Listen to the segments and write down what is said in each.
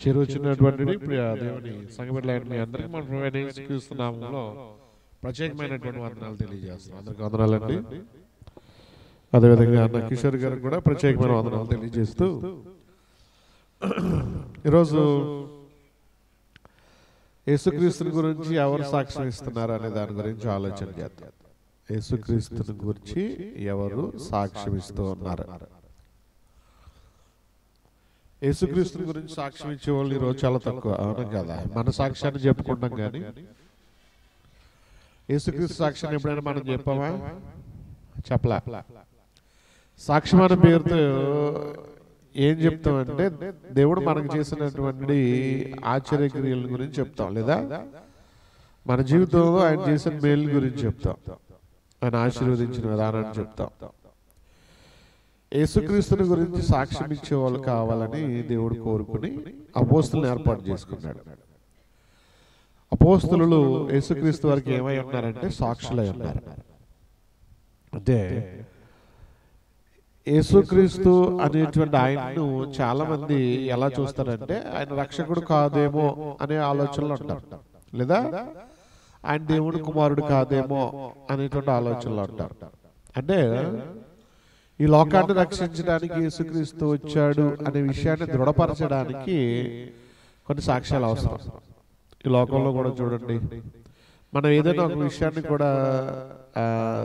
చేరువచ్చినటువంటి దేవుని సంఘబిడ్డలైన మీ అందరికీ మన ప్రభువైన యేసుక్రీస్తు నామములో ప్రత్యేకమైనటువంటి వందనాలు తెలియజేస్తున్నాం. అందరికీ వందనాలండి. అదేవిధంగా అన్న కిషోర్ గారికి కూడా ప్రత్యేకమైన వందనాలు తెలియజేస్తూ ఈరోజు యేసుక్రీస్తుని గురించి ఎవరు సాక్ష్యం ఇస్తున్నారు అనే దాని గురించి ఆలోచన చేద్దాం. యేసుక్రీస్తుని గురించి ఎవరు సాక్ష్యం ఇస్తూ ఉన్నారు? యేసుక్రీస్తుని గురించి సాక్ష్యం ఇచ్చే వాళ్ళు ఈరోజు చాలా తక్కువ, అవును కదా? మన సాక్ష్యాన్ని చెప్పుకుంటాం కానీ యేసుక్రీస్తు సాక్ష్యాన్ని ఎప్పుడైనా మనం చెప్పామా? చెప్పలా. సాక్ష్యం అనే పేరుతో ఏం చెప్తామంటే దేవుడు మనకు చేసినటువంటి ఆశ్చర్యక్రియల గురించి చెప్తాం, లేదా మన జీవితంలో ఆయన చేసిన మేలు గురించి చెప్తాం, ఆయన ఆశీర్వదించిన విధానాన్ని చెప్తాం. యేసుక్రీస్తుని గురించి సాక్ష్యం ఇచ్చే వాళ్ళు కావాలని దేవుడు కోరుకుని అపోస్తులను ఏర్పాటు చేసుకున్నాడు. అపోస్తులు యేసుక్రీస్తు వారికి ఏమై ఉన్నారంటే సాక్షులై ఉన్నారు. అంటే యేసుక్రీస్తు అనేటువంటి ఆయన్ను చాలా మంది ఎలా చూస్తారంటే ఆయన రక్షకుడు కాదేమో అనే ఆలోచనలు ఉంటారు, లేదా ఆయన దేవుడి కుమారుడు కాదేమో అనేటువంటి ఆలోచనలు ఉంటారు. అంటే ఈ లోకాన్ని రక్షించడానికి యేసుక్రీస్తు వచ్చాడు అనే విషయాన్ని దృఢపరచడానికి కొన్ని సాక్ష్యాలు అవసరం. ఈ లోకంలో కూడా చూడండి, మనం ఏదైనా ఒక విషయాన్ని కూడా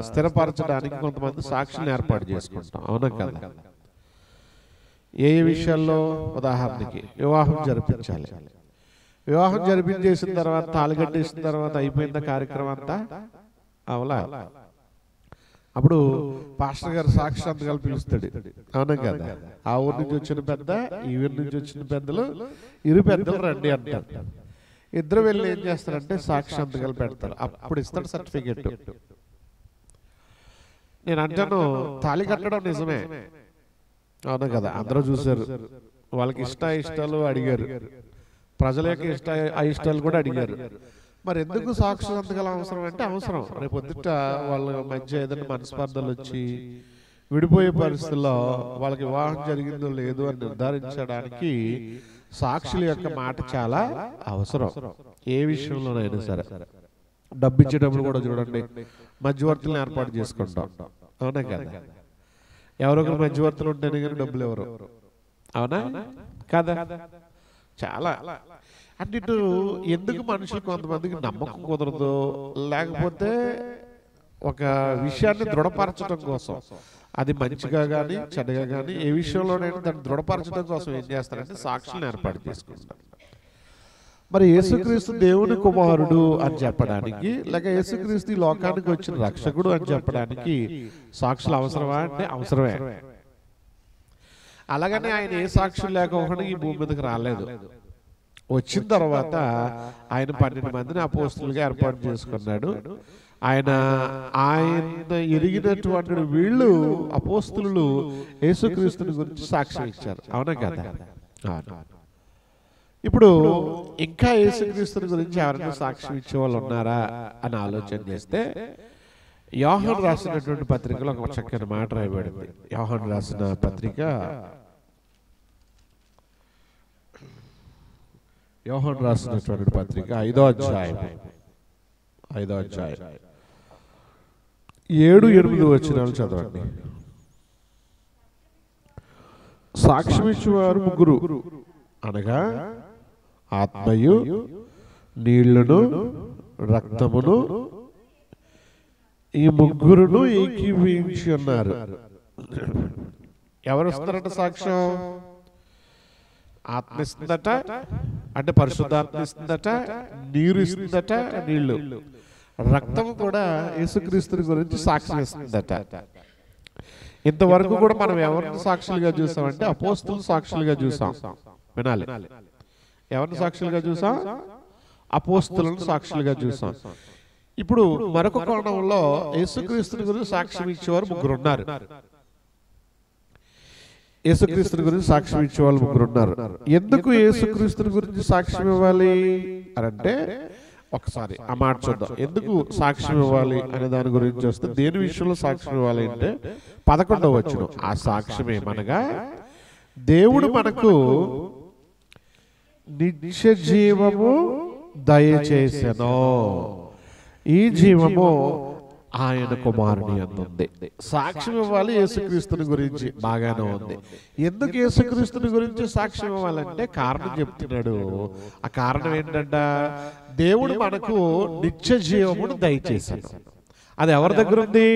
స్థిరపరచడానికి కొంతమంది సాక్షులను ఏర్పాటు చేసుకుంటాం, అవునా కదా? ఏ విషయాల్లో? ఉదాహరణకి వివాహం జరిపించాలి. వివాహం జరిపించేసిన తర్వాత తాళిగట్టేసిన తర్వాత అయిపోయిన కార్యక్రమం అంతా అవలా. అప్పుడు పాస్టర్ గారు సాక్షి సంతకాలు పిలుస్తాడు, అవునా కదా? ఆ ఊరి నుంచి వచ్చిన పెద్ద, ఈ ఊరి నుంచి వచ్చిన పెద్దలు, ఇరు పెద్దలు రండి అంటారు. ఇద్దరు వెళ్ళి ఏం చేస్తారంటే సాక్షి సంతకాలు పెడతారు. అప్పుడు ఇస్తాడు సర్టిఫికెట్. నేను అంటాను, తాళి కట్టడం నిజమే, అవునా కదా? అందరూ చూశారు, వాళ్ళకి ఇష్టాలు అడిగారు, ప్రజల యొక్క అయిష్టాలు కూడా అడిగారు. మరి ఎందుకు సాక్షి సంతకాలు అవసరం అంటే అవసరం. రేపు పొద్దుట వాళ్ళ మధ్య ఏదైనా మనస్పర్ధలు వచ్చి విడిపోయే పరిస్థితుల్లో వాళ్ళకి వివాహం జరిగిందో లేదో అని నిర్ధారించడానికి సాక్షుల యొక్క మాట చాలా అవసరం. ఏ విషయంలోనైనా సరే. డబ్బు ఇచ్చేటప్పుడు కూడా చూడండి, మధ్యవర్తులను ఏర్పాటు చేసుకుంటాం, అవునా కదా? ఎవరొకరు మధ్యవర్తులు ఉంటేనే కానీ డబ్బులు ఎవరు, అవునా కదా? చాలా అంటే ఇటు ఎందుకు మనుషులు కొంతమందికి నమ్మకం కుదరదు, లేకపోతే ఒక విషయాన్ని దృఢపరచడం కోసం, అది మంచిగా కానీ చెడ్డగా కానీ ఏ విషయంలోనైనా దాన్ని దృఢపరచడం కోసం ఏం చేస్తారంటే సాక్షులను ఏర్పాటు చేసుకుంటారు. మరి యేసుక్రీస్తు దేవుని కుమారుడు అని చెప్పడానికి, లేక యేసుక్రీస్తు ఈ లోకానికి వచ్చిన రక్షకుడు అని చెప్పడానికి సాక్షులు అవసరమా అంటే అవసరమే. అలాగనే ఆయన ఏ సాక్షులు లేకపోకుండా ఈ భూమి మీదకి రాలేదు. వచ్చిన తర్వాత ఆయన 12 మందిని అపోస్తులుగా ఏర్పాటు చేసుకున్నాడు. ఆయన ఎరిగినటువంటి వీళ్ళు అపోస్తులు యేసుక్రీస్తుని గురించి సాక్ష్యం ఇచ్చారు, అవునా కదా? ఇప్పుడు ఇంకా యేసుక్రీస్తుని గురించి ఎవరైనా సాక్ష్యం ఇచ్చే వాళ్ళు ఉన్నారా అని ఆలోచన చేస్తే యోహాను రాసినటువంటి పత్రికలో ఒక చక్కని మాట రాయబడింది. యోహాను రాసిన పత్రిక, యోహాను రాసినటువంటి పత్రిక 5వ అధ్యాయం 7-8 వచనాలు చదవండి. సాక్ష్యమిచ్చేవారు ముగ్గురు, అనగా ఆత్మయు నీళ్లను రక్తమును ఈ ముగ్గురును ఏకీభవించి ఉన్నారు. ఎవరు వస్తారట సాక్ష్యం? ఆత్మ ఇస్తుందట, అంటే పరిశుద్ధాత్మ ఇస్తుందట, నీరు ఇస్తుందట, నీళ్లు, రక్తం కూడా యేసుక్రీస్తుని గురించి సాక్ష్యం ఇస్తుందట. ఇంతవరకు కూడా మనం ఎవరిని సాక్షులుగా చూసామంటే అపోస్తులు సాక్షులుగా చూసాం. వినాలి, ఎవరిని సాక్షులుగా చూసాం? అపోస్తులను సాక్షులుగా చూసాం. ఇప్పుడు మరొక కోణంలో యేసుక్రీస్తుని గురించి సాక్ష్యం ఇచ్చేవారు ముగ్గురు ఉన్నారు. యేసుక్రీస్తుని గురించి సాక్ష్యం ఇచ్చే వాళ్ళు ముగ్గురు ఉన్నారు. ఎందుకు యేసుక్రీస్తుని గురించి సాక్ష్యం ఇవ్వాలి అంటే ఒకసారి ఆ మాట చూద్దాం. ఎందుకు సాక్ష్యం ఇవ్వాలి అనే దాని గురించి వస్తే, దేని విషయంలో సాక్ష్యం ఇవ్వాలి అంటే 11వ వచనం. ఆ సాక్ష్యం ఏమనగా దేవుడు మనకు నిత్య జీవము దయచేసెను. ఈ జీవము ఆయన కుమారుని అందుంది. సాక్ష్యం ఇవ్వాలి యేసుక్రీస్తుని గురించి, బాగానే ఉంది. ఎందుకు యేసుక్రీస్తుని గురించి సాక్ష్యం ఇవ్వాలంటే కారణం చెప్తున్నాడు. ఆ కారణం ఏంటంట, దేవుడు మనకు నిత్య జీవమును దయచేశాడు. అది ఎవరి దగ్గర ఉంది?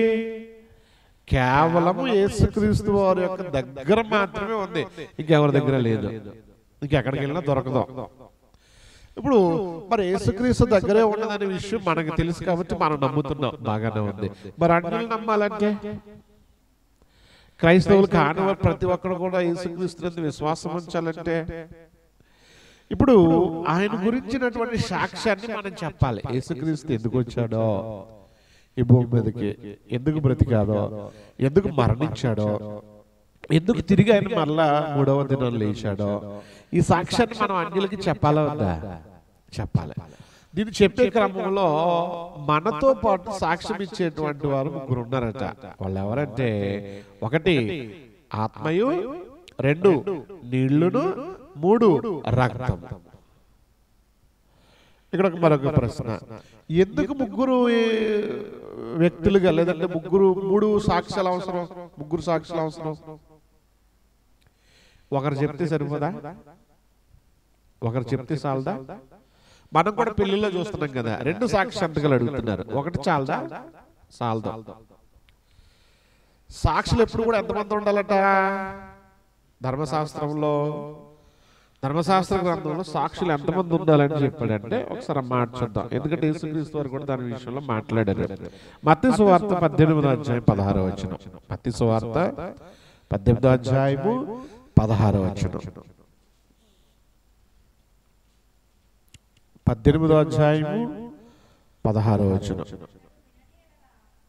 కేవలము యేసుక్రీస్తు వారి యొక్క దగ్గర మాత్రమే ఉంది, ఇంకెవరి దగ్గర లేదు. ఇంకెక్కడికి వెళ్ళినా దొరకదు. ఇప్పుడు మరి యేసుక్రీస్తు దగ్గరే ఉన్నదనే విషయం మనకు తెలుసు కాబట్టి మనం నమ్ముతున్నాం, బాగానే ఉంది. మరి అన్యులు నమ్మాలంటే, క్రైస్తవులు కాని ప్రతి ఒక్కరు కూడా యేసుక్రీస్తు విశ్వాసం ఉంచాలంటే, ఇప్పుడు ఆయన గురించినటువంటి సాక్ష్యాన్ని మనం చెప్పాలి. యేసుక్రీస్తు ఎందుకు వచ్చాడో, ఈ భూమి మీదకి ఎందుకు బ్రతికాడో, ఎందుకు మరణించాడో, ఎందుకు తిరిగి ఆయన మరలా మూడవ దినం లేచాడో, ఈ సాక్ష్యాన్ని మనం అన్యులకి చెప్పాలా వద్దా? చెప్పాలి. దీన్ని చెప్పే క్రమంలో మనతో పాటు సాక్ష్యం ఇచ్చేటువంటి వారు ముగ్గురు ఉన్నారట. వాళ్ళు ఎవరంటే, ఒకటి ఆత్మయు, రెండు నీళ్లును, మూడు రక్తం. ఇక్కడ మరొక ప్రశ్న, ఎందుకు ముగ్గురు వ్యక్తులుగా, లేదంటే మూడు సాక్ష్యాలు అవసరం? ముగ్గురు సాక్ష్యాలు అవసరం. ఒకరు చెప్తే సరిపోదా? ఒకరు చెప్తే చాలదా? మనం కూడా పెళ్లిలో చూస్తున్నాం కదా, రెండు సాక్షి సంతకాలు అడుగుతున్నారు. ఒకటి చాలదా? చాలదా? సాక్షులు ఎప్పుడు కూడా ఎంతమంది ఉండాలట? ధర్మశాస్త్ర గ్రంథంలో సాక్షులు ఎంతమంది ఉండాలని చెప్పాడంటే, ఒకసారి మాట చూద్దాం. ఎందుకంటే యేసుక్రీస్తు వారు కూడా దాని విషయంలో మాట్లాడారు. మత్తయి సువార్త 18వ అధ్యాయం 16వ వచనం. మత్తయి సువార్త 18వ అధ్యాయము 16వ వచనం. 18వ అధ్యాయము 16వ వచనం.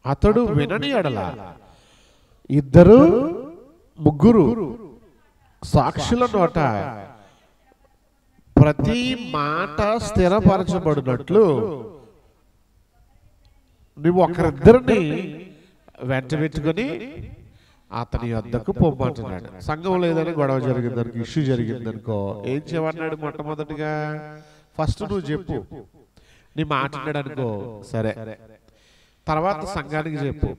అతడు వినని ఎడల ఇద్దరు ముగ్గురు సాక్షుల నోట ప్రతి మాట స్థిరపరచబడినట్లు నువ్వు ఒకరిద్దరిని వెంట పెట్టుకుని అతని వద్దకు పొమ్మంటున్నాడు. సంఘంలో ఏదైనా గొడవ జరిగిందనుకో, ఇష్యూ జరిగిందనుకో, ఏం చేయమన్నాడు? మొట్టమొదటిగా ఫస్ట్ నువ్వు చెప్పు, నీ మాట్లాడాడు అనుకో, సరే, తర్వాత సంఘానికి చెప్పు.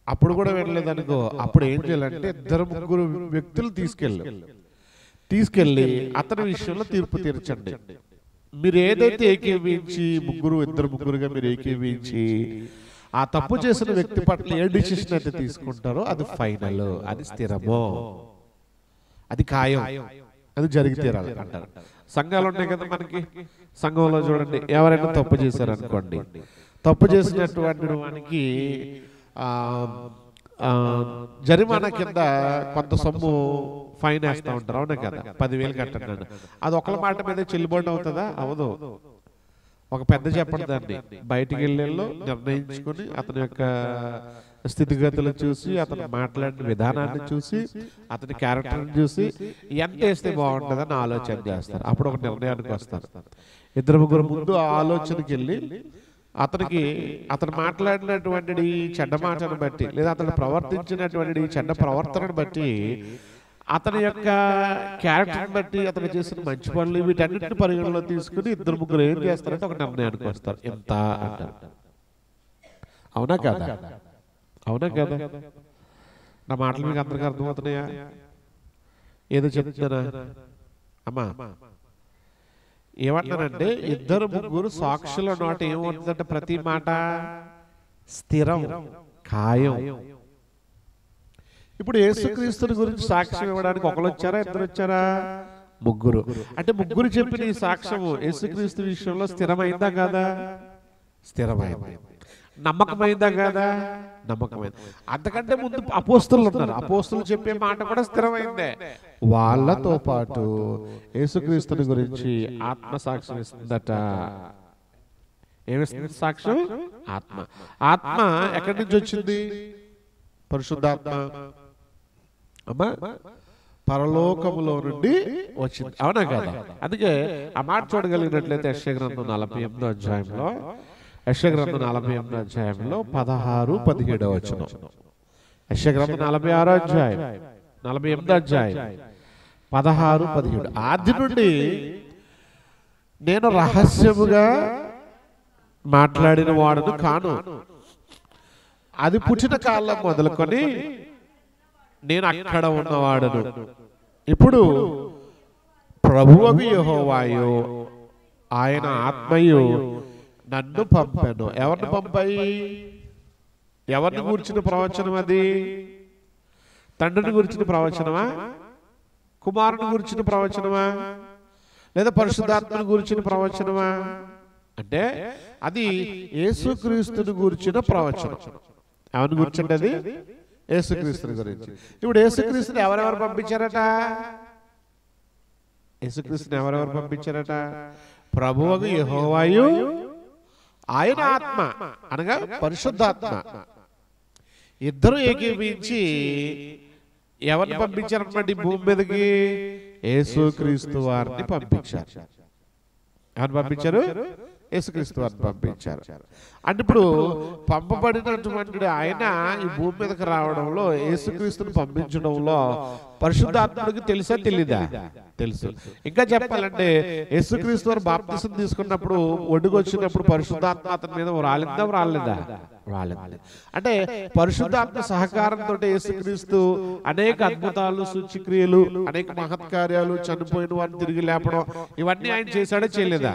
అప్పుడు కూడా వినలేదనుకో, అప్పుడు ఏం చేయాలంటే ఇద్దరు ముగ్గురు వ్యక్తులు తీసుకెళ్ళి అతని విషయంలో తీర్పు తీర్చండి. మీరు ఏదైతే ఏకీవించి ఇద్దరు ముగ్గురుగా మీరు ఏకీవించి ఆ తప్పు చేసిన వ్యక్తి పట్ల ఏ డిసిషన్ అయితే తీసుకుంటారో అది ఫైనల్, అది స్థిరమో, అది ఖాయం, అది జరిగి తీరాలి అంటారు. సంఘాలు ఉన్నాయి కదా మనకి. సంఘంలో చూడండి, ఎవరైనా తప్పు చేశారనుకోండి, తప్పు చేసినటువంటి వానికి జరిమానా కింద కొంత సొమ్ము ఫైన్ వేస్తూ ఉంటారు, అవునా కదా? 10,000 కట్టండి. అది ఒకళ్ళ మాట మీద చెల్లుబాటు అవుతుందా? అవదు. ఒక పెద్ద చెప్పండి, దాన్ని బయటికి వెళ్ళేళ్ళు నిర్ణయించుకుని అతని యొక్క స్థితిగతులు చూసి, అతను మాట్లాడిన విధానాన్ని చూసి, అతని క్యారెక్టర్ని చూసి ఎంత వేస్తే బాగుంటుందని ఆలోచన చేస్తారు. అప్పుడు ఒక నిర్ణయానికి వస్తారు. ఇద్దరు ముగ్గురు ముందు ఆ ఆలోచనకి వెళ్ళి అతను మాట్లాడినటువంటి చెడ్డ మాటను బట్టి, లేదా అతను ప్రవర్తించినటువంటి చెడ్డ ప్రవర్తనను బట్టి, అతని యొక్క క్యారెక్టర్ని బట్టి, అతను చేసిన మంచి పనులు, వీటన్నిటిని పరిగణలో తీసుకుని ఇద్దరు ముగ్గురు ఏం చేస్తారంటే ఒక నిర్ణయానికి వస్తారు. ఎంత అంటారు. అవునా కదా? అవునా కదా? నా మాటలు మీకు అందరికీ అర్థమవుతున్నాయా? ఏదో చెప్తారా అమ్మా? ఏమంటారంటే ఇద్దరు ముగ్గురు సాక్షుల నోట ఏమవుతుందంటే ప్రతి మాట స్థిరం, ఖాయం. ఇప్పుడు యేసుక్రీస్తుని గురించి సాక్ష్యం ఇవ్వడానికి ఒకరు వచ్చారా, ఇద్దరు వచ్చారా? ముగ్గురు. అంటే ముగ్గురు చెప్పిన ఈ సాక్ష్యము యేసుక్రీస్తు విషయంలో స్థిరమైందా కాదా? స్థిరమైంది. నమ్మకమైందా కాదా? నమ్మకమైంది. అంతకంటే ముందు అపోస్తులు ఉన్నారు. అపోస్తులు చెప్పే మాట కూడా స్థిరమైందే. వాళ్ళతో పాటు యేసుక్రీస్తుని గురించి ఆత్మ సాక్ష్యం ఇస్తుందట. ఏమిస్తుంది సాక్ష్యం? ఆత్మ. ఆత్మ ఎక్కడి నుంచి వచ్చింది? పరిశుద్ధాత్మ అమ్మా పరలోకములో నుండి వచ్చింది, అవునా కదా? అందుకే ఆ మాట చూడగలిగినట్లయితే యెషయా గ్రంథం 48వ అధ్యాయంలో, యెషయా గ్రంథం 48వ అధ్యాయంలో 16-17 వచనం. యెషయా గ్రంథం 46వ అధ్యాయం 48వ అధ్యాయం 16-17. ఆది నుండి నేను రహస్యముగా మాట్లాడిన వాడును కాను, అది పుట్టిన కాలం మొదలుకొని నేను అక్కడ ఉన్నవాడును. ఇప్పుడు ప్రభువగు యెహోవాయు ఆయన ఆత్మయు నన్ను పంపాను. ఎవరిని పంపాయి? ఎవరిని గురించిన ప్రవచనం అది? తండ్రిని గురించిన ప్రవచనమా? కుమారుని గురించిన ప్రవచనమా? లేదా పరిశుద్ధాత్మని గురించిన ప్రవచనమా? అంటే అది యేసుక్రీస్తుని గురించిన ప్రవచనం. ఎవరిని గురించండి? అది యేసుక్రీస్తుని గురించి. ఇప్పుడు యేసుక్రీస్తుని ఎవరెవరు పంపించారట? యేసుక్రీస్తుని ఎవరెవరు పంపించారట? ప్రభువగు యెహోవాయు ఆయన ఆత్మ అనగా పరిశుద్ధాత్మ ఇద్దరు ఏకీభవించి ఎవరిని పంపించారన్నమాట ఈ భూమి మీదకి? యేసుక్రీస్తు వారిని పంపించారు. ఎవరిని పంపించారు? యేసుక్రీస్తు వారిని పంపించారు. అంటే ఇప్పుడు పంపబడినటువంటి ఆయన ఈ భూమి మీదకి రావడంలో, యేసుక్రీస్తుని పంపించడంలో పరిశుద్ధాత్ముడికి తెలుసా తెలీదా? తెలుసు. ఇంకా చెప్పాలంటే యేసుక్రీస్తు వారు బాప్తిసం తీసుకున్నప్పుడు ఒడ్డుకు వచ్చినప్పుడు పరిశుద్ధాత్మ అతని మీద రాలేదా? రాలేదా? రాలేదు. అంటే పరిశుద్ధాత్మ సహకారంతో యేసుక్రీస్తు అనేక అద్భుతాలు, సూచక్రియలు, అనేక మహత్కార్యాలు, చనిపోయిన వారిని తిరిగి లేపడం, ఇవన్నీ ఆయన చేశాడా చేయలేదా?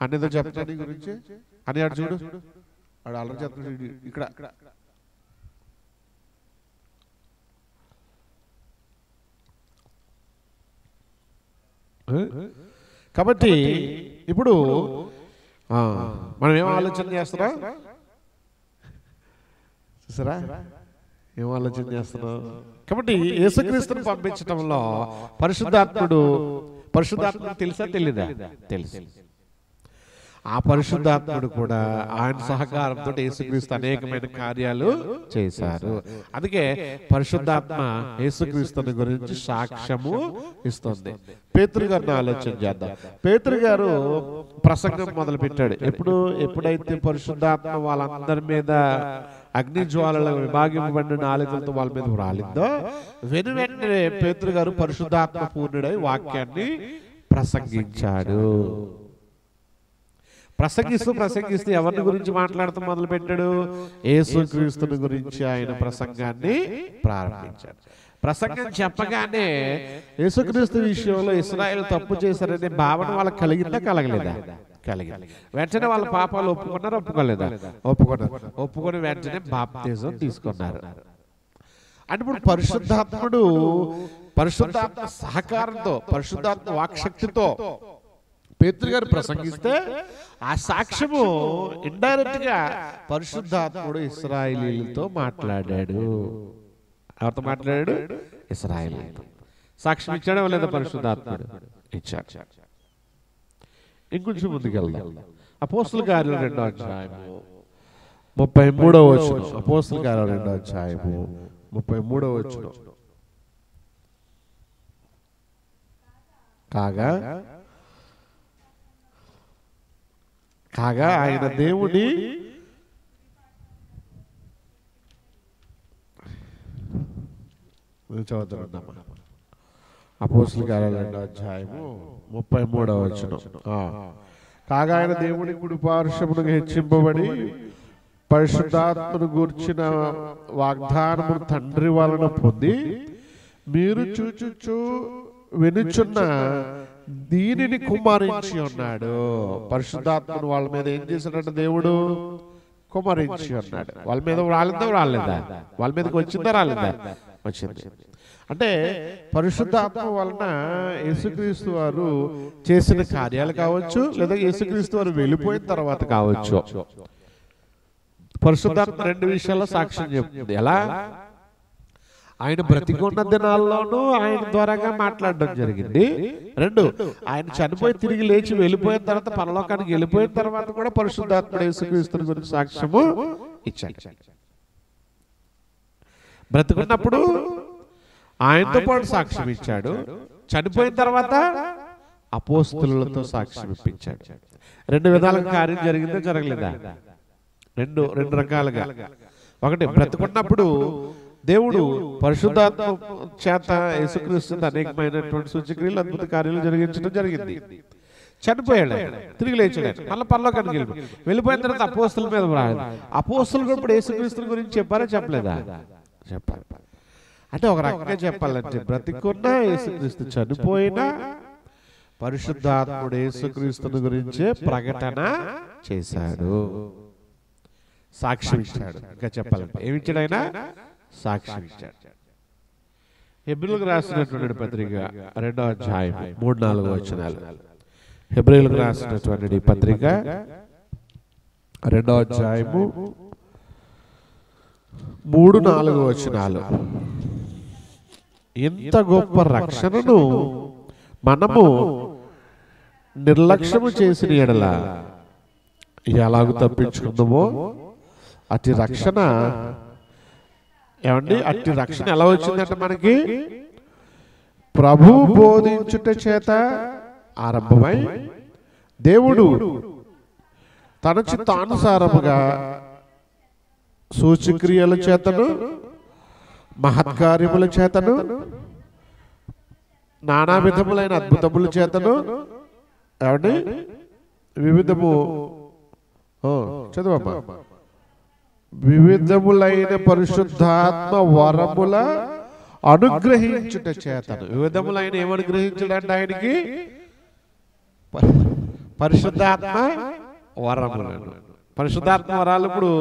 అనేదో చెప్తాను నీ గురించి అని అడు చూడు, అడు అలా చెప్తాడు ఇక్కడ. కాబట్టి ఇప్పుడు మనం ఏం ఆలోచన చేస్తున్నాం చూసారా? ఏం ఆలోచన చేస్తున్నాం? కాబట్టి యేసుక్రీస్తుని పంపించడంలో పరిశుద్ధాత్ముడు తెలుసా తెలీదా? తెలుసు. ఆ పరిశుద్ధాత్ముడు కూడా ఆయన సహకారంతో యేసుక్రీస్తు అనేకమైన కార్యాలు చేశారు. అందుకే పరిశుద్ధాత్మ యేసుక్రీస్తుని గురించి సాక్ష్యము ఇస్తుంది. పేతురు గారిని ఆలోచన చేద్దాం. పేతురు గారు ప్రసంగం మొదలు పెట్టాడు. ఎప్పుడైతే పరిశుద్ధాత్మ వాళ్ళందరి మీద అగ్ని జ్వాలల విభాగింపబడిన నాలుకలతో వాళ్ళ మీద రాలిందో, వెంటనే పేతురు గారు పరిశుద్ధాత్మ పూర్ణుడై వాక్యాన్ని ప్రసంగించాడు. ప్రసంగిస్తూ ఎవరిని గురించి మాట్లాడుతూ మొదలు పెట్టాడు? యేసుక్రీస్తుని గురించి ఆయన ప్రసంగాన్ని ప్రారంభించాడు. ప్రసంగం చెప్పగానే యేసుక్రీస్తు విషయంలో ఇశ్రాయేలు తప్పు చేశారనే భావన వాళ్ళకి కలిగిందా? కలగలేదా? కలిగింది. వెంటనే వాళ్ళ పాపాలు ఒప్పుకున్నారా? ఒప్పుకోలేదా? ఒప్పుకొని వెంటనే బాప్తిజం తీసుకున్నారు. అంటే ఇప్పుడు పరిశుద్ధాత్మ సహకారంతో, పరిశుద్ధాత్మ వాక్శక్తితో పేతురు గారు ప్రసంగిస్తే ఆ సాక్ష్యము ఇండైరెక్ట్ గా పరిశుద్ధాత్ముడు ఇశ్రాయేలీయులతో మాట్లాడాడు. ఎవరితో మాట్లాడాడు? ఇశ్రాయేలీయులతో. సాక్ష్యం ఇచ్చాడా లేదా? పరిశుద్ధాత్ముడు ఇచ్చాడు. ఇంకొంచెం ముందుకెళ్దాం. అపోస్తలుల కార్యాలు 2వ అధ్యాయము 33వ వచనం. అపోస్తలుల కార్యాలు 2వ అధ్యాయము 33వ వచనం. కాగా ఆయన దేవుని చదువుతున్నాం. అపోస్తలుల కార్యాలు 2వ అధ్యాయము 33వ వచనం. కాగా ఆయన దేవుని కుడి పార్శ్వమునకు హెచ్చింపబడి పరిశుద్ధాత్మను గూర్చిన వాగ్దానము తండ్రి వలన పొంది మీరు చూచుచు వినుచున్న దీనిని కుమ్మరించి ఉన్నాడు. పరిశుద్ధాత్మను వాళ్ళ మీద ఏం చేశాడంటే దేవుడు కుమ్మరించి ఉన్నాడు. వాళ్ళ మీద రాలేదా? వాళ్ళ మీదకి వచ్చిందా? రాలేదా? వచ్చింది. అంటే పరిశుద్ధాత్మ వలన యేసుక్రీస్తు వారు చేసిన కార్యాలు కావచ్చు, లేదా యేసుక్రీస్తు వారు వెళ్ళిపోయిన తర్వాత కావచ్చు, పరిశుద్ధాత్మ 2 విషయాల్లో సాక్ష్యం చెప్తుంది. ఎలా? ఆయన బ్రతికున్న దినాల్లోనూ ఆయన ద్వారాగా మాట్లాడడం జరిగింది. 2, ఆయన చనిపోయి తిరిగి లేచి వెళ్ళిపోయిన తర్వాత, పరలోకానికి వెళ్ళిపోయిన తర్వాత కూడా పరిశుద్ధాత్ముడు యేసుక్రీస్తుని గురించి సాక్ష్యము ఇచ్చాడు. బ్రతికున్నప్పుడు ఆయనతో పాటు సాక్ష్యం ఇచ్చాడు, చనిపోయిన తర్వాత అపోస్తలులతో సాక్ష్యం ఇప్పించాడు. 2 విధాలుగా కార్యం జరిగిందో జరగలేదా? రెండు రకాలుగా. ఒకటి, బ్రతికున్నప్పుడు దేవుడు పరిశుద్ధాత్మ చేత యేసుక్రీస్తు అనేకమైనటువంటి సూచక్రియలు, అద్భుత కార్యాలు జరిగించడం జరిగింది. చనిపోయాడు ఆయన, తిరిగి లేచాడు ఆయన, మళ్ళీ పరలోకానికి వెళ్ళిపోయిన తర్వాత అపోస్తుల మీద రాలేదు. అపోస్తులు కూడా ఇప్పుడు యేసుక్రీస్తు గురించి చెప్పారా చెప్పలేదా? చెప్పారు. అంటే ఒక రకంగా చెప్పాలంటే బ్రతికున్నా యేసుక్రీస్తు, చనిపోయినా పరిశుద్ధాత్ముడు యేసుక్రీస్తుని గురించే ప్రకటన చేశాడు, సాక్ష్యం ఇచ్చాడు. ఇంకా చెప్పాలంటే ఏమిచ్చాడు ఆయన? సాక్ష్యం ఇచ్చాడు. హెబ్రీయులకు రాసినటువంటి పత్రిక 2వ అధ్యాయం 3-4 వచనాలు. హెబ్రీయులకు రాసినటువంటి పత్రిక 2వ అధ్యాయము 3-4 వచనాలు. ఇంత గొప్ప రక్షణను మనము నిర్లక్ష్యము చేసిన ఎడల ఎలాగూ తప్పించుకుందామో అట్టి రక్షణ, ఏమండి, అట్టి రక్షణ ఎలా వచ్చిందంటే మనకి ప్రభు బోధించుట చేత ఆరంభమై దేవుడు తన చిత్తానుసారముగా సూచక్రియల చేతను మహత్కార్యముల చేతను నానా విధములైన అద్భుతముల చేతను, ఏమండి, వివిధము చదువమ్మా, వివిధములైన పరిశుద్ధాత్మ వరముల అనుగ్రహించుట చేతను. వివిధములైన ఏమనుగ్రహించడంటే ఆయనకి పరిశుద్ధాత్మ వరములను. పరిశుద్ధాత్మ వరాలు ఇప్పుడు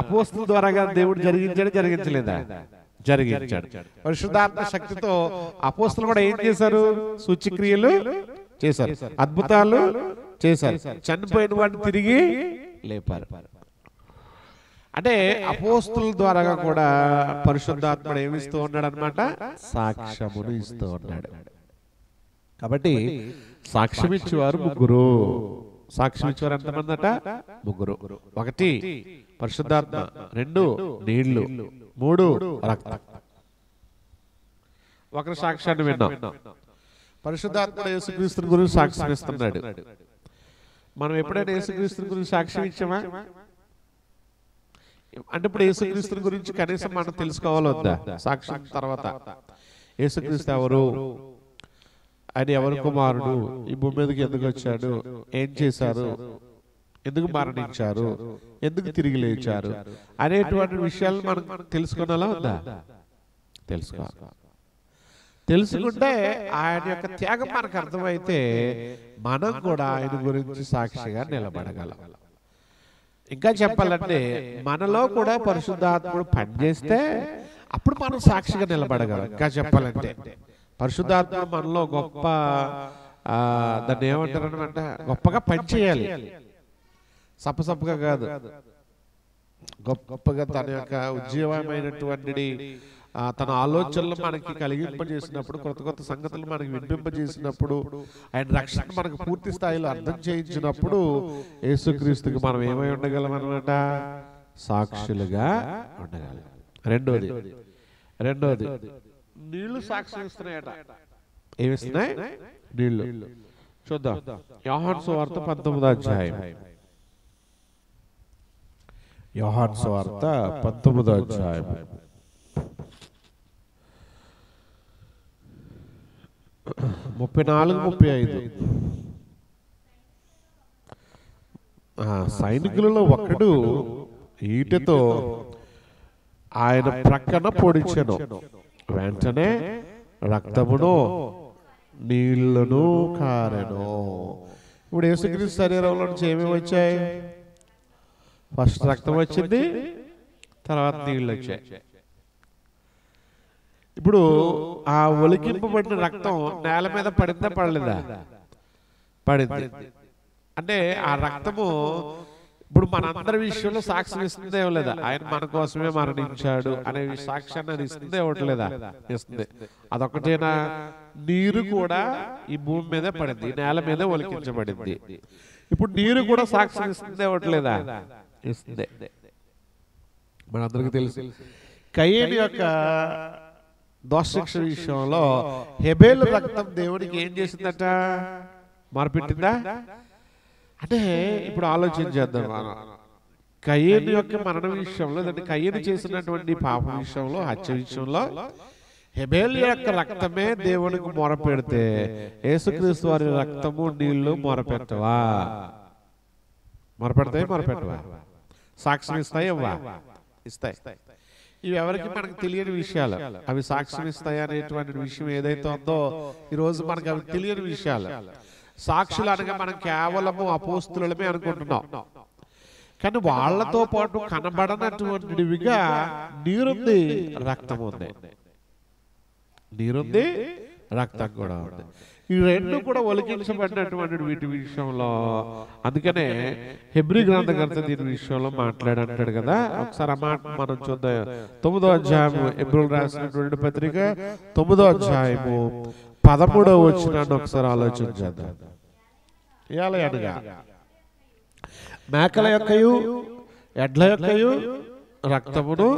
అపోస్తుల ద్వారాగా దేవుడు జరిగించలేదా? జరిగించాడు. పరిశుద్ధాత్మ శక్తితో అపోస్తులు కూడా ఏం చేశారు? సూచక్రియలు చేశారు, అద్భుతాలు చేశారు, చనిపోయిన వాడిని తిరిగి లేపారు. అంటే అపోస్తుల ద్వారా కూడా పరిశుద్ధాత్ముడు ఏమిస్తూ ఉన్నాడు అన్నమాట? సాక్ష్యమును ఇస్తూ ఉన్నాడు. కాబట్టి సాక్ష్యం ఇచ్చేవారు ముగ్గురు. సాక్ష్యం ఇచ్చేవారు ఎంతమంది అట? ముగ్గురు. 1 పరిశుద్ధాత్మ, 2 నీళ్లు, 3 రక్తం. ఒకరి సాక్ష్యాన్ని విన్నాం. పరిశుద్ధాత్ముడు యేసుక్రీస్తుని గురించి సాక్ష్యం ఇస్తున్నాడు. మనం ఎప్పుడైనా యేసుక్రీస్తుని గురించి సాక్ష్యం ఇచ్చామా? అంటే ఇప్పుడు యేసుక్రీస్తుని గురించి కనీసం మనం తెలుసుకోవాలి వద్దా? సాక్ష్యం తర్వాత యేసుక్రీస్తు ఎవరు, ఆయన ఎవరు కుమారుడు, ఈ భూమి మీదకి ఎందుకు వచ్చాడు, ఏం చేశారు, ఎందుకు మరణించారు, ఎందుకు తిరిగి లేచారు అనేటువంటి విషయాలు మనం తెలుసుకునేలా వద్దా? తెలుసుకోవాలి. తెలుసుకుంటే ఆయన యొక్క త్యాగం మనకు అర్థమైతే మనం కూడా ఆయన గురించి సాక్షిగా నిలబడగలం. ఇంకా చెప్పాలంటే మనలో కూడా పరిశుద్ధాత్ముడు పనిచేస్తే అప్పుడు మనం సాక్షిగా నిలబడగలం. ఇంకా చెప్పాలంటే పరిశుద్ధాత్ముడు మనలో గొప్ప, దాన్ని ఏమంటారు అనమాట, గొప్పగా పనిచేయాలి. సప్పసప్పగా కాదు, గొప్పగా తన యొక్క ఉజ్జీవమైనటువంటి తన ఆలోచనలు మనకి కలిగింపజేసినప్పుడు, కొత్త కొత్త సంగతులు మనకి వినిపింపజేసినప్పుడు, ఆయన రక్షణ మనకు పూర్తి స్థాయిలో అర్థం చేయించినప్పుడు యేసుక్రీస్తుకి మనం ఏమై ఉండగలం అన్నమాట? సాక్షులుగా ఉండగలం. రెండోది నీళ్లు సాక్ష్యం ఇస్తున్నాయట. ఏమిస్తున్నాయి? నీళ్లు. చూద్దాం. యోహాను సువార్త 19వ అధ్యాయం. యోహాను సువార్త 19వ అధ్యాయం 34-35. సైనికులలో ఒకడు ఈటెతో ఆయన ప్రక్కన పొడిచెను, వెంటనే రక్తమును నీళ్లను కారెను. ఇప్పుడు యేసుక్రీస్తు శరీరంలో నుంచి ఏమేమి వచ్చాయి? ఫస్ట్ రక్తం వచ్చింది, తర్వాత నీళ్ళు వచ్చాయి. ఇప్పుడు ఆ ఒలికింపబడిన రక్తం నేల మీద పడిందా పడలేదా? పడింది. అంటే ఆ రక్తము ఇప్పుడు మనందరి విషయంలో సాక్ష్యం ఇస్తుందే లేదా? ఆయన మన కోసమే మరణించాడు అనే సాక్ష్యాన్ని అది ఇస్తుందే ఇవ్వట్లేదా? ఇస్తుంది. అదొకటేనా? నీరు కూడా ఈ భూమి మీదే పడింది, నేల మీద ఒలికించబడింది. ఇప్పుడు నీరు కూడా సాక్ష్యం ఇస్తుందే ఇవ్వట్లేదా? ఇస్తుంది. మనందరికీ తెలుసు కయీను యొక్క దోషశిక్ష విషయంలో హెబేలు రక్తం దేవునికి ఏం చేసిందట? మార్పెట్టిందా? అంటే ఇప్పుడు ఆలోచించేద్దాం. కయీను యొక్క మరణ విషయంలో, కయీను చేసినటువంటి పాప విషయంలో, హత్య విషయంలో హెబేలు యొక్క రక్తమే దేవునికి మొరపెడితే యేసుక్రీస్తు వారి రక్తము నీళ్లు మొరపెట్టవా? మొరపెడతాయి, మొరపెట్టవా? సాక్ష్యం ఇస్తాయి, ఇవ్వా? ఇస్తాయి. ఇవి ఎవరికి మనకు తెలియని విషయాలు. అవి సాక్ష్యం ఇస్తాయి అనేటువంటి విషయం ఏదైతే ఉందో ఈరోజు మనకు అవి తెలియని విషయాలు. సాక్షులు అనగా మనం కేవలము అపోస్తులమే అనుకుంటున్నాం, కానీ వాళ్ళతో పాటు కనబడనటువంటివిగా నీరుంది, రక్తం ఉంది. నీరుంది, రక్తం కూడా ఉంది. ఈ రెండు కూడా ఒలికించబడినటువంటి వీటి విషయంలో. అందుకనే హెబ్రీ గ్రంథకర్త దీని విషయంలో మాట్లాడంటాడు కదా. ఒకసారి ఆ మాట మనం చూద్దాం. 9వ అధ్యాయము, హెబ్రీయులకు రాసినటువంటి పత్రిక 9వ అధ్యాయము 13వ వచనాన్ని ఒకసారి ఆలోచించేద్దాం. ఎలా అనగా మేకల యొక్కయు ఎడ్ల యొక్కయు రక్తమును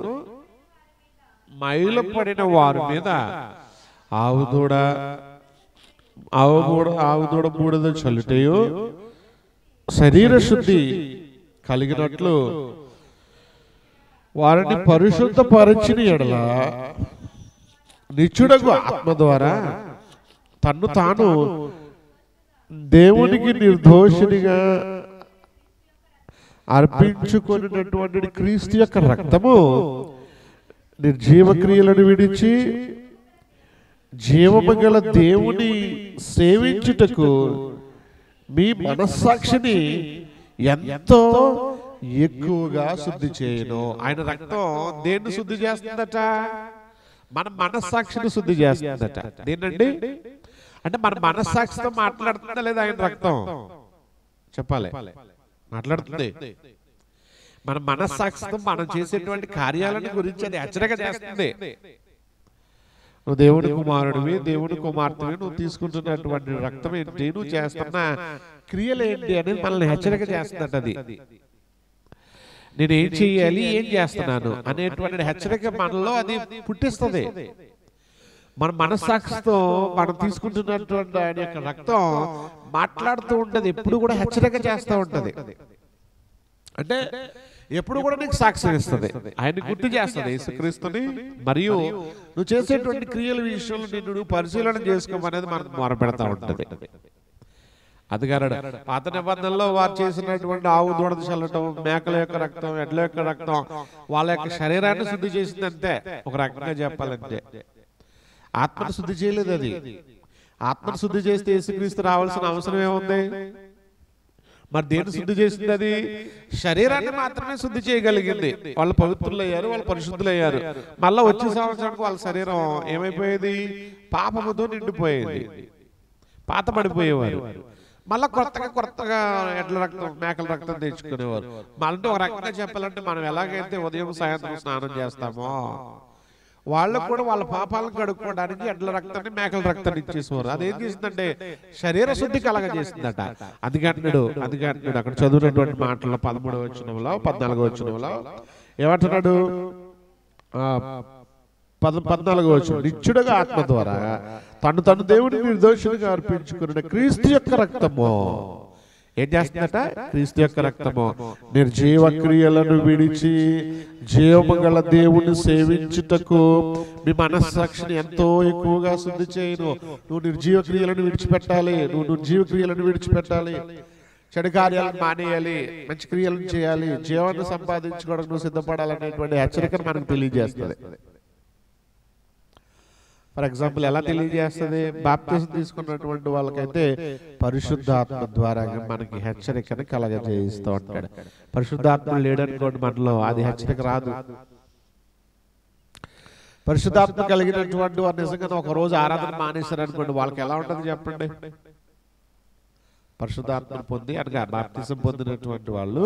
మైలు పడిన వారి మీద ఆవుదూడ బూడిద చల్లుటయు శరీర శుద్ధి కలిగినట్లు వారిని పరిశుద్ధపరచిన ఎడల నిత్యుడగు ఆత్మ ద్వారా తన్ను తాను దేవునికి నిర్దోషినిగా అర్పించుకున్నటువంటి క్రీస్తు యొక్క రక్తము నిర్జీవ క్రియలను విడిచి జీవము గల దేవుని సేవించుటకు మీ మనస్సాక్షిని ఎంతో ఎక్కువగా శుద్ధి చేయను. ఆయన రక్తం దేన్ని శుద్ధి చేస్తుందట? మన మనస్సాక్షిని శుద్ధి చేస్తుందట. దేనండి? అంటే మన మనస్సాక్షితో మాట్లాడుతుందా లేదా ఆయన రక్తం? చెప్పాలి, మాట్లాడుతుంది. మన మనస్సాక్షితో మనం చేసేటువంటి కార్యాలను గురించి అది హెచ్చరిక చేస్తుంది. నువ్వు దేవుడి కుమారుడివి, దేవుడి కుమార్తెవి, నువ్వు తీసుకుంటున్నటువంటి రక్తం ఏంటి, నువ్వు చేస్తున్న క్రియలు ఏంటి అనేది మనల్ని హెచ్చరిక చేస్తున్నట్టు. అది నేను ఏం చెయ్యాలి, ఏం చేస్తున్నాను అనేటువంటి హెచ్చరిక మనలో అది పుట్టిస్తుంది. మన మనస్సాక్షితో మనం తీసుకుంటున్నటువంటి ఆయన యొక్క రక్తం మాట్లాడుతూ ఉంటది, ఎప్పుడు కూడా హెచ్చరిక చేస్తూ ఉంటది. అంటే ఎప్పుడు కూడా నీకు సాక్ష్యం ఇస్తుంది, ఆయన గుర్తు చేస్తుంది యేసుక్రీస్తుని. మరియు నువ్వు చేసేటువంటి క్రియల విషయంలో నిన్ను పరిశీలన చేసుకోమనేది మనకు మొరపెడతా ఉంటది. అది కారడ పాత నిబంధనలో వారు చేసినటువంటి ఆవు దూడ చల్లటం, మేకల యొక్క రక్తం, ఎడ్ల యొక్క రక్తం వాళ్ళ యొక్క శరీరాన్ని శుద్ధి చేసింది అంతే. ఒక రకంగా చెప్పాలంటే ఆత్మను శుద్ధి చేయలేదు. అది ఆత్మను శుద్ధి చేస్తే యేసుక్రీస్తు రావాల్సిన అవసరం ఏముంది? మరి దేన్ని శుద్ధి చేసింది? అది శరీరాన్ని మాత్రమే శుద్ధి చేయగలిగింది. వాళ్ళు పవిత్రులు అయ్యారు, వాళ్ళు పరిశుద్ధులు అయ్యారు. మళ్ళా వచ్చే సంవత్సరానికి వాళ్ళ శరీరం ఏమైపోయేది? పాపముతో నిండిపోయేది, పాత పడిపోయేవారు. మళ్ళా కొత్తగా ఎడ్ల రక్తం, మేకల రక్తం తెచ్చుకునేవారు. మళ్ళీ ఒక రకంగా చెప్పాలంటే మనం ఎలాగైతే ఉదయం సాయంత్రం స్నానం చేస్తామో వాళ్ళకు కూడా వాళ్ళ పాపాలను కడుక్కోవడానికి ఎడ్ల రక్తాన్ని, మేకల రక్తాన్ని ఇచ్చేసేవారు. అదేం చేసిందంటే శరీర శుద్ధి కలగజేసిందట. అందుకంటున్నాడు అక్కడ చదువునటువంటి మాటల్లో 13వ వచనంలో 14వ వచనంలో ఏమంటున్నాడు? 14వ వచనం, నిత్యుడుగా ఆత్మ ద్వారా తను దేవుడిని నిర్దోషునిగా అర్పించుకున్న క్రీస్తు యొక్క రక్తము ఏం చేస్తుందట? క్రీస్తు యొక్క రక్తము నిర్జీవ క్రియలను విడిచి జీవము గల దేవుని సేవించుటకు మీ మనస్సాక్షిని ఎంతో ఎక్కువగా శుద్ధి చేయను. నువ్వు నిర్జీవ క్రియలను విడిచిపెట్టాలి, చెడు కార్యాలను మానేయాలి, మంచి క్రియలను చేయాలి, జీవాన్ని సంపాదించుకోవడానికి నువ్వు సిద్ధపడాలనేటువంటి హెచ్చరికను మనకు తెలియజేస్తుంది. ఫర్ ఎగ్జాంపుల్ ఎలా తెలియజేస్తుంది? బాప్తిజం తీసుకున్నటువంటి వాళ్ళకైతే పరిశుద్ధాత్మ ద్వారా మనకి హెచ్చరికను కలగజేస్తూ ఉంటాడు. పరిశుద్ధాత్మ లేడనుకోండి మనలో, అది హెచ్చరిక రాదు. పరిశుద్ధాత్మ కలిగినటువంటి వారు నిజంగా ఒక రోజు ఆరాధన మానేశారు అనుకోండి, వాళ్ళకి ఎలా ఉంటుంది చెప్పండి? పరిశుద్ధాత్మను పొంది అనగా బాప్తిజం పొందినటువంటి వాళ్ళు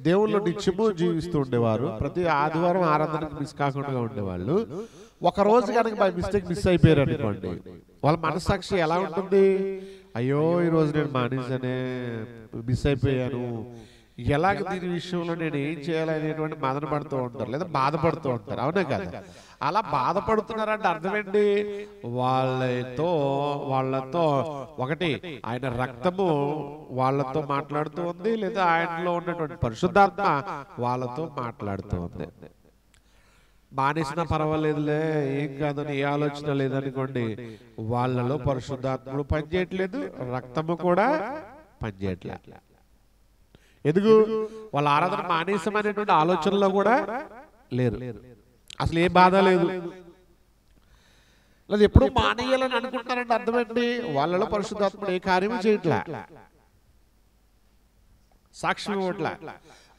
దేవుళ్ళు నిత్యము జీవిస్తూ ఉండేవారు. ప్రతి ఆదివారం ఆరాధనకు మిస్ కాకుండా ఉండేవాళ్ళు. ఒక రోజు కనుక బై మిస్టేక్ మిస్ అయిపోయారు అనుకోండి, వాళ్ళ మనస్సాక్షి ఎలా ఉంటుంది? అయ్యో ఈ రోజు నేను మానేసానే, మిస్ అయిపోయాను, ఎలాగ దీని విషయంలో నేను ఏం చేయాలి అనేటువంటి మదన పడుతూ ఉంటారు, లేదా బాధపడుతూ ఉంటారు. అవునే కదా? అలా బాధపడుతున్నారంటే అర్థమేంటి? వాళ్ళతో ఒకటి ఆయన రక్తము వాళ్ళతో మాట్లాడుతూ ఉంది, లేదా ఆయనలో ఉన్నటువంటి పరిశుద్ధాత్మ వాళ్ళతో మాట్లాడుతూ ఉంది. మానేసినా పర్వాలేదులే, ఏం కాదని ఏ ఆలోచన లేదనుకోండి, వాళ్ళలో పరిశుద్ధాత్ముడు పనిచేయట్లేదు, రక్తము కూడా పనిచేయట్లేదు. ఎందుకు? వాళ్ళ ఆరాధన మానేసమనేటువంటి ఆలోచనలో కూడా లేరు, అసలు ఏ బాధ లేదు. లేదా ఎప్పుడు మానేయాలని అనుకుంటారంటే అర్థమేంటి? వాళ్ళలో పరిశుద్ధాత్ముడు ఏ కార్యము చేయట్లా, సాక్ష్యం ఇవ్వట్లా,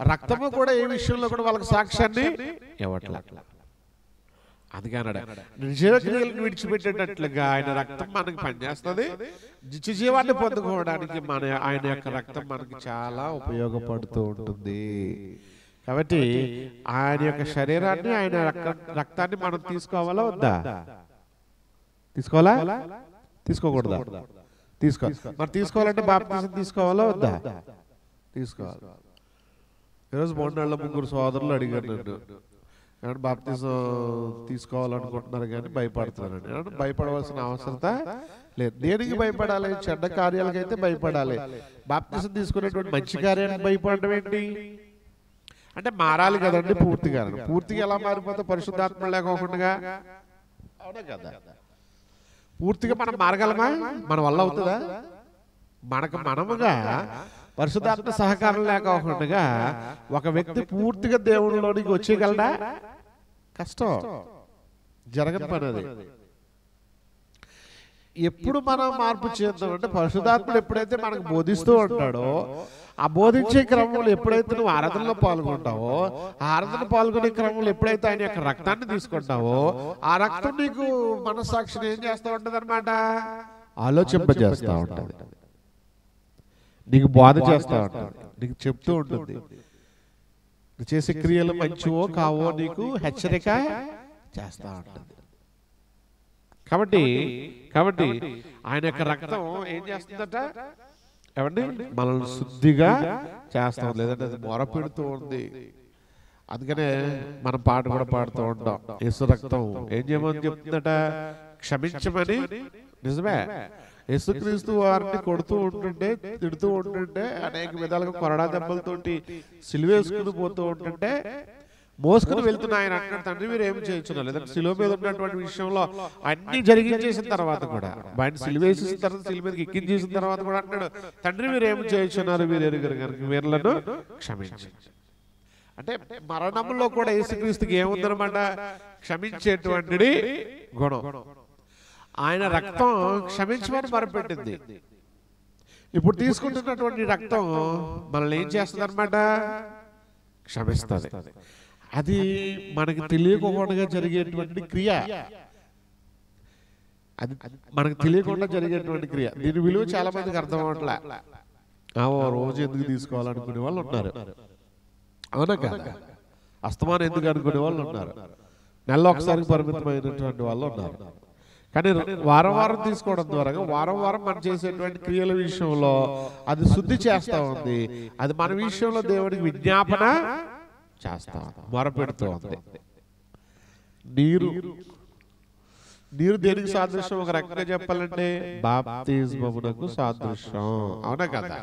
రక్తము కూడా ఏ విషయంలో కూడా వాళ్ళకి సాక్ష్యాన్ని ఇవ్వట్లా. అందుకే అన్నాడు, నిజక్రియలను విడిచిపెట్టేటట్లుగా ఆయన రక్తం మనకి పనిచేస్తుంది, నిత్య జీవాన్ని పొందుకోవడానికి ఆయన యొక్క రక్తం మనకి చాలా ఉపయోగపడుతూ ఉంటుంది. కాబట్టి ఆయన యొక్క శరీరాన్ని, ఆయన రక్తాన్ని మనం తీసుకోవాలా వద్దా? తీసుకోవాలా? తీసుకోకూడదా? మరి తీసుకోవాలంటే బాప్తిజం తీసుకోవాలా వద్దా? తీసుకోవాలి. ఈరోజు మొన్నాళ్ళ ముగ్గురు సోదరులు అడిగారు నన్ను, ఏమంటే బాప్తిజం తీసుకోవాలనుకుంటున్నారు కానీ భయపడుతున్నారండి. ఏమంటే భయపడవలసిన అవసరత లేదు. దేనికి భయపడాలి? చెడ్డ కార్యాలకైతే భయపడాలి. బాప్తిజం తీసుకునేటువంటి మంచి కార్యానికి భయపడడం ఏంటి? అంటే మారాలి కదండి పూర్తిగా. పూర్తిగా ఎలా మారిపోతే పరిశుద్ధాత్మ లేకోకుండా? అవునా కదా? పూర్తిగా మనం మారగలమా? మన వల్ల అవుతుందా? మనముగా పరిశుద్ధాత్మ సహకారం లేకోకుండా ఒక వ్యక్తి పూర్తిగా దేవుడిలోనికి వచ్చేయగలడా? కష్టం, జరగని పని అది. ఎప్పుడు మనం మార్పు చేద్దామంటే పరిశుద్ధాత్ముడు ఎప్పుడైతే మనకు బోధిస్తూ ఉంటాడో, ఆ బోధించే క్రమంలో ఎప్పుడైతే నువ్వు ఆరాధనలో పాల్గొంటావో, ఆ ఆరాధన పాల్గొనే క్రమంలో ఎప్పుడైతే ఆయన యొక్క రక్తాన్ని తీసుకుంటావో, ఆ రక్తం నీకు మనస్సాక్షిని ఏం చేస్తూ ఉంటది అనమాట? ఆలోచింపజేస్తూ ఉంటుంది, నీకు బోధ చేస్తూ ఉంటుంది, నీకు చెప్తూ ఉంటుంది. నువ్వు చేసే క్రియలు మంచివో కావో నీకు హెచ్చరిక చేస్తూ ఉంటుంది. కాబట్టి ఆయన యొక్క రక్తం ఏం చేస్తుందట? ఏమండి, మనల్ని శుద్ధిగా చేస్తాం, లేదంటే అది మొర పెడుతూ ఉంది. అందుకనే మనం పాట కూడా పాడుతూ ఉంటాం, యేసు రక్తం ఏం చేయమని చెప్తుందట? క్షమించమని. నిజమే, యేసుక్రీస్తు వారిని కొడుతూ ఉంటుంటే, తిడుతూ ఉంటుంటే, అనేక విధాలుగా కొరడా దెబ్బలతోటి సిలువేసుకుని పోతూ ఉంటుంటే మోసుకుని వెళ్తున్న ఆయన అంటున్నాడు, తండ్రి మీరు ఏమి చేయించున్నారు? లేదంటే సిలువ మీద ఉన్నటువంటి విషయంలో అన్ని జరిగించేసిన తర్వాత కూడా, ఆయన సిలువేసేసిన తర్వాత సిలువ మీదకి ఎక్కించేసిన తర్వాత కూడా అంటున్నాడు, తండ్రి మీరు ఏమి చేయించున్నారు? మీరు ఎరుగరు కనుక వీరులను క్షమించండి. అంటే మరణంలో కూడా యేసుక్రీస్తుకి ఏముందనమాట? క్షమించేటువంటి గుణం. ఆయన రక్తం క్షమించమని మరపెట్టింది. ఇప్పుడు తీసుకుంటున్నటువంటి రక్తం మనల్ని ఏం చేస్తుంది అనమాట? క్షమిస్తుంది. అది మనకి తెలియకుండా జరిగేటువంటి క్రియ, అది మనకు తెలియకుండా జరిగేటువంటి క్రియ. దీని విలువ చాలా మందికి అర్థం అవట్లే. రోజు ఎందుకు తీసుకోవాలనుకునే వాళ్ళు ఉన్నారు, అవునా కదా? అస్తమానం ఎందుకు అనుకునే వాళ్ళు ఉన్నారు, నెలలో ఒకసారి పరిమితమైనటువంటి వాళ్ళు ఉన్నారు. కానీ వారం వారం తీసుకోవడం ద్వారా, వారం వారం మనం చేసేటువంటి క్రియల విషయంలో అది శుద్ధి చేస్తా ఉంది. అది మన విషయంలో దేవుడికి విజ్ఞాపన చేస్తా, మొరపెడుతూ ఉంది. నీరు దేనికి సాదృశ్యం? ఒక రకంగా చెప్పాలంటే బాప్తిజమునకు సాదృశ్యం, అవునా కదా?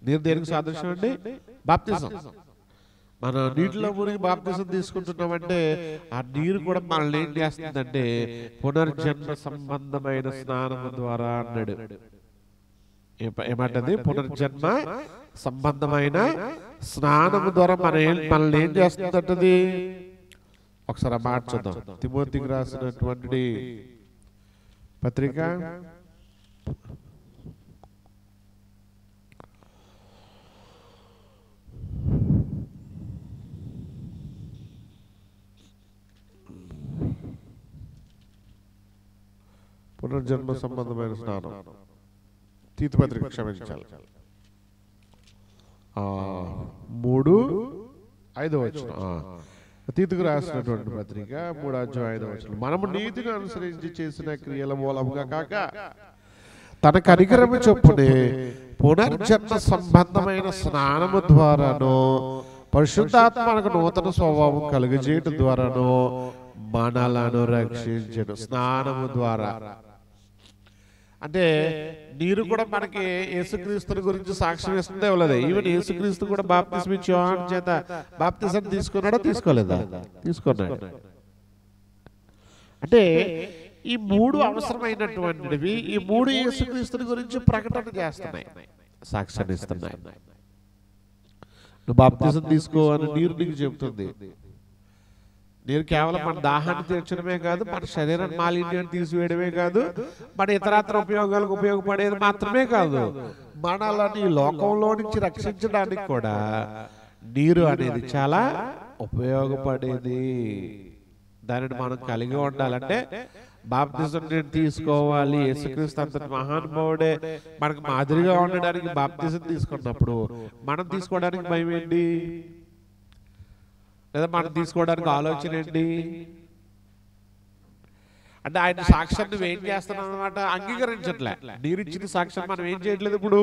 నీరు దేనికి సాదృశ్యం అండి? బాప్తిజం. మన నీటిలో మునిగి బాప్తిజం తీసుకుంటున్నామంటే ఆ నీరు కూడా మనల్ని ఏం చేస్తుందంటే పునర్జన్మ సంబంధమైన స్నానము ద్వారా అన్నాడు. ఏమంటది? పునర్జన్మ సంబంధమైన స్నానము ద్వారా మనల్ని ఏం చేస్తుందంటది? ఒకసారి ఆ మాట చూద్దాం. తిమోతికి రాసినటువంటి పత్రిక పునర్జన్మ సంబంధమైన స్నానం, తీతు పత్రిక, క్షమించాలి, 3:5 తీతుకు రాసినటువంటి పత్రిక 3:5. మనము నీతిని అనుసరించి చేసిన క్రియల మూలముగా కాక తన కనికరము చొప్పునే పునర్జన్మ సంబంధమైన స్నానము ద్వారాను పరిశుద్ధాత్మకు నూతన స్వభావం కలుగజేయడం ద్వారాను మనలను రక్షించెను. స్నానము ద్వారా అంటే నీరు కూడా మనకి యేసుక్రీస్తుని గురించి సాక్ష్యం ఇస్తుందే ఇవ్వలేదు. ఈవెన్ యేసుక్రీస్తు కూడా బాప్తిసం ఇచ్చి యోహాను చేత బాప్తిసం తీసుకున్నాడా తీసుకోలేదా? తీసుకున్నాడు. అంటే ఈ మూడు అవసరమైనటువంటివి, ఈ మూడు యేసుక్రీస్తుని గురించి ప్రకటన చేస్తున్నాయి, సాక్ష్యాన్ని ఇస్తున్నాయి. నువ్వు బాప్తిసం తీసుకో అని నీరు నీకు చెబుతుంది. నీరు కేవలం మన దాహాన్ని తీర్చడమే కాదు, మన శరీరం మాలిన్యాన్ని తీసివేయడమే కాదు, మన ఇతరత్ర ఉపయోగాలకు ఉపయోగపడేది మాత్రమే కాదు, మనల్ని లోకంలో నుంచి రక్షించడానికి కూడా నీరు అనేది చాలా ఉపయోగపడేది. దానిని మనం కలిగి ఉండాలంటే బాప్తిజం తీసుకోవాలి. యేసుక్రీస్తు అంతటి మహానుభావుడే మనకు మాదిరిగా ఉండడానికి బాప్తిజం తీసుకున్నప్పుడు మనం తీసుకోవడానికి భయం ఏంటి, లేదా మనం తీసుకోవడానికి ఆలోచన ఏంటి? అంటే ఆయన సాక్ష్యాన్ని నువ్వు ఏం చేస్తున్నావు అన్నమాట, అంగీకరించట్లే. నీరు ఇచ్చిన సాక్ష్యం మనం ఏం చేయట్లేదు, ఇప్పుడు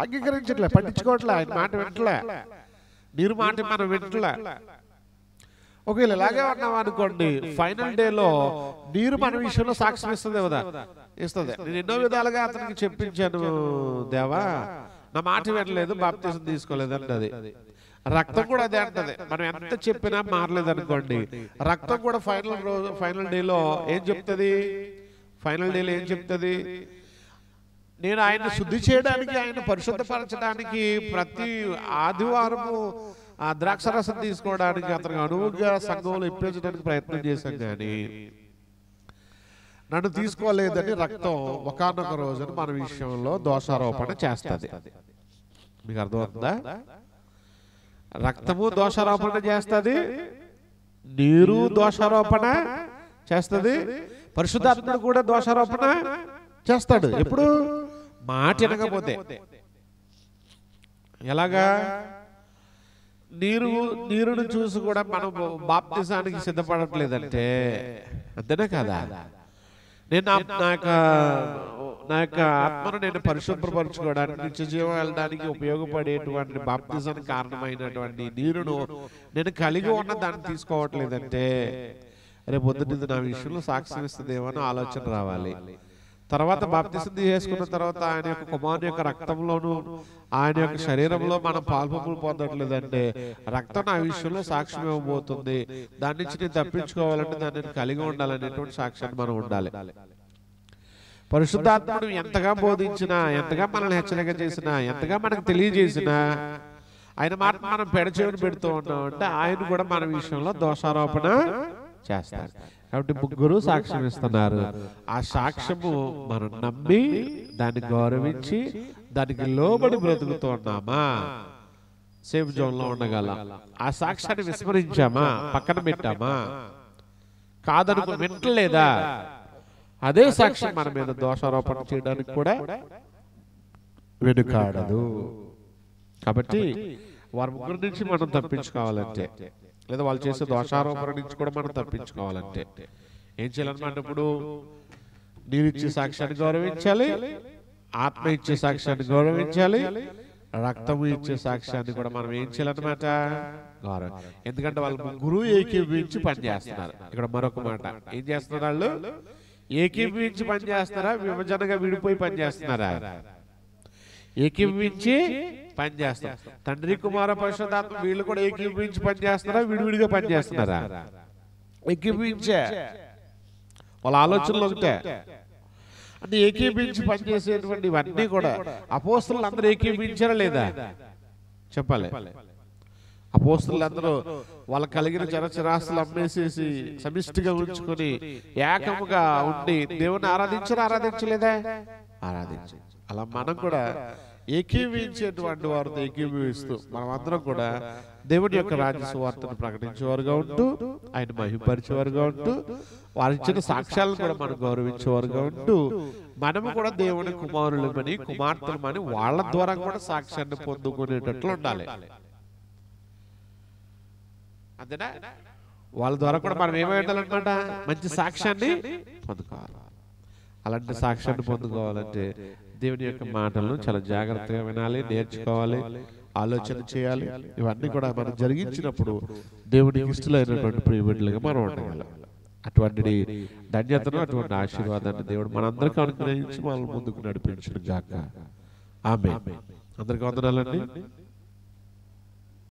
అంగీకరించట్లే, పట్టించుకోవట్లే, ఆయన మాట వింటలే, నీరు మాట మనం వింటలే. ఒకవేళ ఇలాగే ఉన్నాం అనుకోండి, ఫైనల్ డేలో నీరు మన విషయంలో సాక్ష్యం ఇస్తుంది కదా, ఇస్తుంది. నేను ఎన్నో విధాలుగా అతనికి చెప్పించాను, దేవా నా మాట వినలేదు, బాప్తిజం తీసుకోలేదు అంటది. రక్తం కూడా అదే అంటది. మనం ఎంత చెప్పినా మారలేదు అనుకోండి, రక్తం కూడా ఫైనల్ డేలో ఏం చెప్తుంది? ఫైనల్ డేలో ఏం చెప్తుంది? నేను ఆయన శుద్ధి చేయడానికి, ఆయన పరిశుద్ధపరచడానికి ప్రతి ఆదివారము ఆ ద్రాక్షరసం తీసుకోవడానికి అతనికి అనువుగా సంఘంలో ఇప్పించడానికి ప్రయత్నం చేశాం, కానీ నన్ను తీసుకోలేదని రక్తం ఒకానొక రోజున మన విషయంలో దోషారోపణ చేస్తుంది. మీకు అర్థమవుతుందా? రక్తము దోషారోపణ చేస్తుంది, నీరు దోషారోపణ చేస్తుంది, పరిశుద్ధాత్ముడు కూడా దోషారోపణ చేస్తాడు. ఎప్పుడు? మాట వినకపోతే. ఎలాగా? నీరును చూసి కూడా మనం బాప్తిజానికి సిద్ధపడట్లేదంటే అంతేనే కదా. నేను నా యొక్క ఆత్మను నేను పరిశుభ్రపరచుకోవడానికి, నిత్య జీవం వెళ్ళడానికి ఉపయోగపడేటువంటి బాప్తిజానికి కారణమైనటువంటి నీరును నేను కలిగి ఉన్న దాన్ని తీసుకోవట్లేదంటే రేపు పొద్దున్న నా విషయంలో సాక్ష్యం ఇస్తుందేమో అని ఆలోచన రావాలి. తర్వాత బాప్తిసం చేసుకున్న తర్వాత ఆయన యొక్క కుమారుని యొక్క రక్తంలోను ఆయన యొక్క శరీరంలో మనం పాల్పొప్పులు పొందట్లేదంటే రక్తం నా విషయంలో సాక్ష్యం ఇవ్వబోతుంది. దాని నుంచి నేను తప్పించుకోవాలంటే దాన్ని కలిగి ఉండాలనేటువంటి సాక్ష్యాన్ని మనం ఉండాలి. పరిశుద్ధాత్ముడు ఎంతగా బోధించినా, ఎంతగా మనల్ని హెచ్చరిక చేసినా, ఎంతగా మనకు తెలియజేసినా ఆయన మాట మనం పెడచెవిని పెడుతూ ఉన్నాం అంటే ఆయన కూడా మన విషయంలో దోషారోపణ చేస్తారు. కాబట్టి ముగ్గురు సాక్ష్యం ఇస్తున్నారు. ఆ సాక్ష్యము మనం నమ్మి దాన్ని గౌరవించి దానికి లోబడి బ్రతుకుతూ ఉన్నామా, సేఫ్ జోన్ లో ఉండగలం. ఆ సాక్ష్యాన్ని విస్మరించామా, పక్కన పెట్టామా, కాదనుకు వింటలేదా, అదే సాక్ష్యం మన మీద దోషారోపణ చేయడానికి కూడా వెనుకాడదు. కాబట్టి వారి ముగ్గురు నుంచి మనం తప్పించుకోవాలంటే, లేదా వాళ్ళు చేసే దోషారోపణ నుంచి కూడా మనం తప్పించుకోవాలంటే ఏం చేయాలన్నమాట? ఇప్పుడు నీరు ఇచ్చే సాక్ష్యాన్ని గౌరవించాలి, ఆత్మ ఇచ్చే సాక్ష్యాన్ని గౌరవించాలి, రక్తము ఇచ్చే సాక్ష్యాన్ని కూడా మనం ఏం చేయాలన్నమాట? గౌరవం. ఎందుకంటే వాళ్ళు ముగ్గురు ఏకీభవించి పనిచేస్తున్నారు. ఇక్కడ మరొక మాట, ఏం చేస్తున్నారు? వాళ్ళు ఏకీభవించి పనిచేస్తున్నారా, విభజనగా విడిపోయి పనిచేస్తున్నారా? ఏకీభవించి పనిచేస్తారు. తండ్రి కుమార పరిశుద్ధాత్మ వీళ్ళు కూడా ఏకీభవించి పనిచేస్తున్నారా, విడివిడిగా పనిచేస్తున్నారా? ఏకీభవించే. వాళ్ళ ఆలోచనలు ఒకటే. అంటే ఏకీభవించి పనిచేసేటువంటి ఇవన్నీ కూడా అపోస్తలులు అందరూ ఏకీభవించారా లేదా చెప్పాలి. అపోస్తలులు అందరూ వాళ్ళ కలిగిన చరచరాస్తులు అమ్మేసేసి సమిష్టిగా ఉంచుకొని ఏకముగా ఉండి దేవుని ఆరాధించలేదా? ఆరాధించి. అలా మనం కూడా ఏకీభవించేటువంటి వారితో ఏకీభవిస్తూ మనం అందరం కూడా దేవుని యొక్క రాజ్య సువార్తను ప్రకటించేవారుగా ఉంటూ ఆయన మహిమపరిచేవారుగా ఉంటూ వారి ఇచ్చిన సాక్ష్యాలను కూడా మనం గౌరవించేవారుగా ఉంటూ మనము కూడా దేవుని కుమారులమని కుమార్తెలమని వాళ్ళ ద్వారా కూడా సాక్ష్యాన్ని పొందుకునేటట్లు ఉండాలి. అంతేనా? వాళ్ళ ద్వారా కూడా మనం ఏమై ఉండాలన్నమాట? మంచి సాక్ష్యాన్ని పొందుకోవాలి. అలాంటి సాక్ష్యాన్ని పొందుకోవాలంటే దేవుని యొక్క మాటలను చాలా జాగ్రత్తగా వినాలి, నేర్చుకోవాలి, ఆలోచన చేయాలి. ఇవన్నీ కూడా మనం జరిగించినప్పుడు దేవునికి ఇష్టమైనటువంటి ప్రియబిడ్డలుగా మనం ఉండగలం. అటువంటి ధన్యతను, అటువంటి ఆశీర్వాదాన్ని దేవుడు మనందరికీ అనుగ్రహించి మనల్ని ముందుకు నడిపించును గాక. ఆమేన్. అందరికీ వందనాలండి.